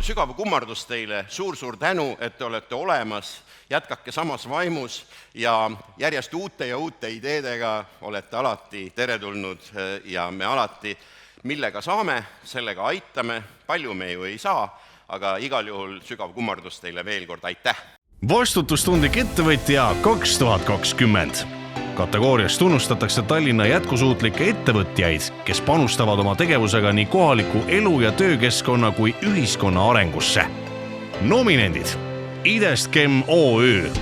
sügav kummardus teile, suur tänu, et te olete olemas, jätkake samas vaimus ja järjest uute ja uute ideedega olete alati teretulnud ja me alati, millega saame, sellega aitame, palju me ju ei saa, aga igal juhul sügav kummardus teile veel kord, aitäh! Vastutustundlik ettevõtja 2020. Kategoorias tunnustatakse Tallinna jätkusuutlikke ettevõtjaid, kes panustavad oma tegevusega nii kohaliku elu- ja töökeskkonna kui ühiskonna arengusse. Nominendid: Idestchem OÜ,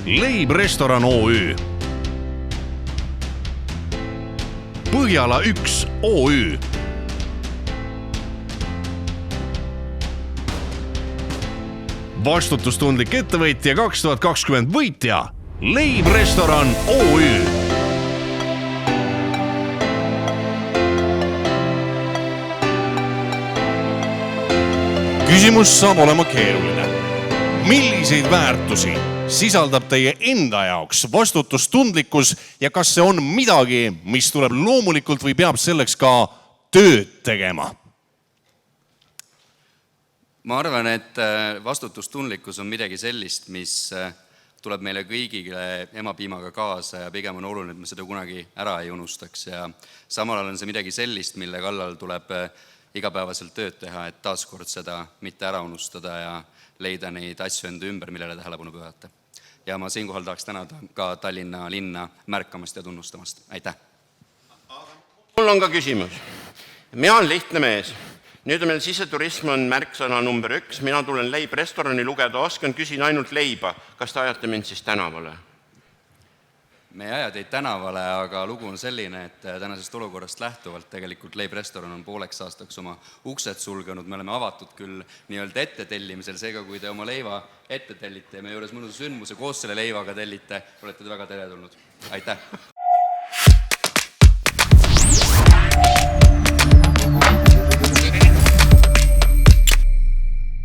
Leib Restoran OÜ, Põhjala 1 OÜ, Vastutustundlik ettevõtja 2020 võitja Leib Restoran OÜ. Küsimus saab olema keeruline. Milliseid väärtusi sisaldab teie enda jaoks vastutustundlikkus ja kas see on midagi, mis tuleb loomulikult või peab selleks ka tööd tegema? Ma arvan, et vastutustundlikkus on midagi sellist, mis tuleb meile kõigile emapiimaga kaasa ja pigem on oluline, et me seda kunagi ära ei unustaks ja samal ajal on see midagi sellist, mille kallal tuleb igapäevaselt tööd teha, et taaskord seda mitte ära unustada ja leida neid asju enda ümber, millele tähelepanu pöörata. Ja ma siinkohal tahaks tänada ka Tallinna linna märkamast ja tunnustamast. Aitäh! Mul on ka küsimus. Mina olen lihtne mees. Nüüd meil siseturism on märksõna number 1. Mina tulen Leib restorani lugeda, oskan, küsin ainult leiba. Kas te ajate mind siis tänavale? Me ei aja teid tänavale, aga lugu on selline, et tänasest olukorrast lähtuvalt tegelikult Leib restoran on pooleks aastaks oma uksed sulgenud. Me oleme avatud küll nii-öelda ettetellimisel, seega kui te oma leiva ette tellite ja me juures mõnusa sündmuse koos selle leivaga tellite, olete te väga teretulnud. Aitäh!